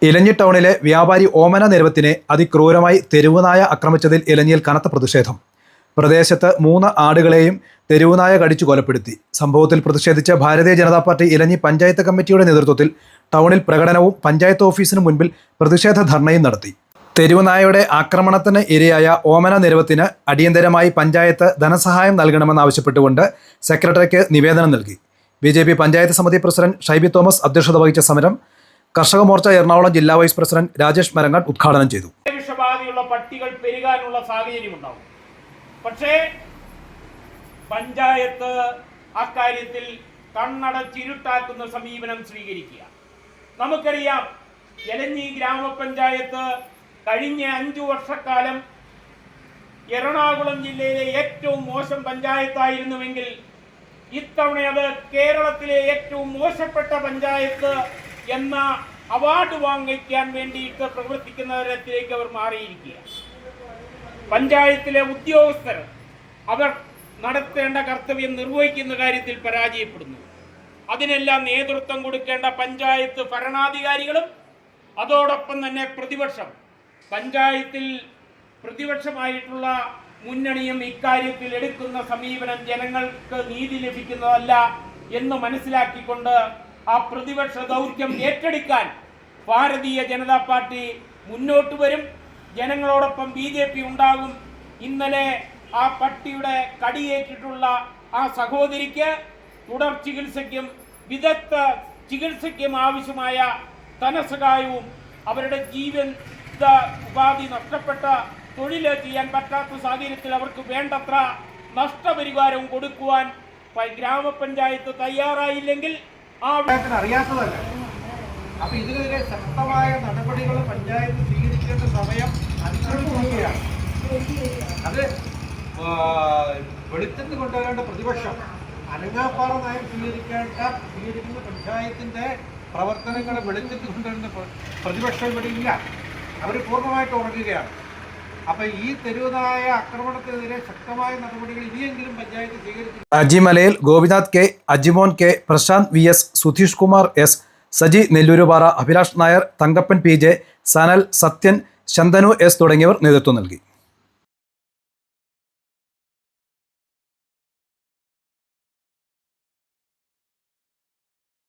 ഇലഞ്ഞി ടൗണിലെ വ്യാപാരി ഓമന നിരവത്തിനെ അതിക്രൂരമായി തെരുവുനായ ആക്രമിച്ചതിൽ ഇലഞ്ഞിയിൽ കനത്ത പ്രതിഷേധം. പ്രദേശത്ത് 3 ആടുകളെയും തെരുവുനായ കടിച്ചു കൊലപ്പെടുത്തി. സംഭവത്തിൽ പ്രതിഷേധിച്ച ഭാരതീയ ജനതാ പാർട്ടി ഇലഞ്ഞി പഞ്ചായത്ത് കമ്മിറ്റിയുടെ നേതൃത്വത്തിൽ ടൗണിൽ പ്രകടനവും പഞ്ചായത്ത് ഓഫീസിന് മുൻപിൽ പ്രതിഷേധ ധർണയും നടത്തി. തെരുവുനായയുടെ ആക്രമണത്തിന് ഇരയായ ഓമന നിരവത്തിന് അടിയന്തരമായി പഞ്ചായത്ത് ധനസഹായം നൽകണമെന്നാവശ്യപ്പെട്ടുകൊണ്ട് സെക്രട്ടറിക്ക് നിവേദനം നൽകി. BJP പഞ്ചായത്ത് സമിതി പ്രസിഡന്റ് ഷൈബി തോമസ് അധ്യക്ഷത വഹിച്ച സമരം കർഷക മോർച്ച എറണാകുളം ജില്ലാ വൈസ് പ്രസിഡന്റ് രാജേഷ് മരങ്ങാട് ഉദ്ഘാടനം ചെയ്തു. വിഷബാധയുള്ള പട്ടികൾ പെരുകാനുള്ള സാഹചര്യം ഉണ്ടാവും. പക്ഷേ പഞ്ചായത്ത് അക്കാര്യത്തിൽ കണ്ണടച്ചിരുട്ടാക്കുന്ന സമീപനം സ്വീകരിക്കുക. നമുക്കറിയാം, ഇലഞ്ഞി ഗ്രാമപഞ്ചായത്ത് കഴിഞ്ഞ 5 വർഷക്കാലം എറണാകുളം ജില്ലയിലെ ഏറ്റവും മോശം പഞ്ചായത്തായിരുന്നുവെങ്കിൽ ഇത്തവണ അത് കേരളത്തിലെ ഏറ്റവും മോശപ്പെട്ട പഞ്ചായത്ത് എന്ന അവാർഡ് വാങ്ങിക്കാൻ വേണ്ടിയിട്ട് പ്രവർത്തിക്കുന്ന തരത്തിലേക്ക് അവർ മാറിയിരിക്കുക. പഞ്ചായത്തിലെ ഉദ്യോഗസ്ഥർ അവർ നടത്തേണ്ട കർത്തവ്യം നിർവഹിക്കുന്ന കാര്യത്തിൽ പരാജയപ്പെടുന്നു. അതിനെല്ലാം നേതൃത്വം കൊടുക്കേണ്ട പഞ്ചായത്ത് ഭരണാധികാരികളും അതോടൊപ്പം തന്നെ പ്രതിപക്ഷം, പഞ്ചായത്തിൽ പ്രതിപക്ഷമായിട്ടുള്ള മുന്നണിയും ഇക്കാര്യത്തിൽ എടുക്കുന്ന സമീപനം ജനങ്ങൾക്ക് നീതി ലഭിക്കുന്നതല്ല എന്ന് മനസ്സിലാക്കിക്കൊണ്ട് ആ പ്രതിപക്ഷ ദൗത്യം ഏറ്റെടുക്കാൻ ഭാരതീയ ജനതാ പാർട്ടി മുന്നോട്ട് വരും. ജനങ്ങളോടൊപ്പം BJP ഉണ്ടാകും. ഇന്നലെ ആ പട്ടിയുടെ കടിയേറ്റിട്ടുള്ള ആ സഹോദരിക്ക് തുടർ ചികിത്സയ്ക്കും വിദഗ്ധ ചികിത്സയ്ക്കും ആവശ്യമായ ധനസഹായവും അവരുടെ ജീവിത ഉപാധി നഷ്ടപ്പെട്ട തൊഴിൽ ചെയ്യാൻ പറ്റാത്ത സാഹചര്യത്തിൽ അവർക്ക് വേണ്ടത്ര നഷ്ടപരിഹാരവും കൊടുക്കുവാൻ ഗ്രാമപഞ്ചായത്ത് തയ്യാറായില്ലെങ്കിൽ അറിയാത്തതല്ല. അപ്പൊ ഇതിനെതിരെ ശക്തമായ നടപടികൾ പഞ്ചായത്ത് സ്വീകരിക്കേണ്ട സമയം അതിക്രമിക്കുകയാണ്. അത് വെളിച്ചത്ത് കൊണ്ടുവരേണ്ട പ്രതിപക്ഷം അനങ്ങാപ്പാറ നയം സ്വീകരിക്കുന്ന പഞ്ചായത്തിന്റെ പ്രവർത്തനങ്ങളെ വെളിച്ചത്ത് കൊണ്ടുവരുന്ന പ്രതിപക്ഷം ഇവിടെ ഇല്ല. അവർ പൂർണ്ണമായിട്ട് ഉറങ്ങുകയാണ്. അപ്പൊ ഈ തെരുവുനായ ആക്രമണത്തിനെതിരെ ശക്തമായ നടപടികൾ ഇനിയെങ്കിലും പഞ്ചായത്ത് സ്വീകരിച്ചു. അജിമലയിൽ Gopinath K, Ajimon K, Prashant VS, Sudheesh Kumar S, Saji നെല്ലൂരുപാറ, Abhilash Nair, Thankappan PJ, Sanal, Sathyan, Shantanu S തുടങ്ങിയവർ നേതൃത്വം നൽകി.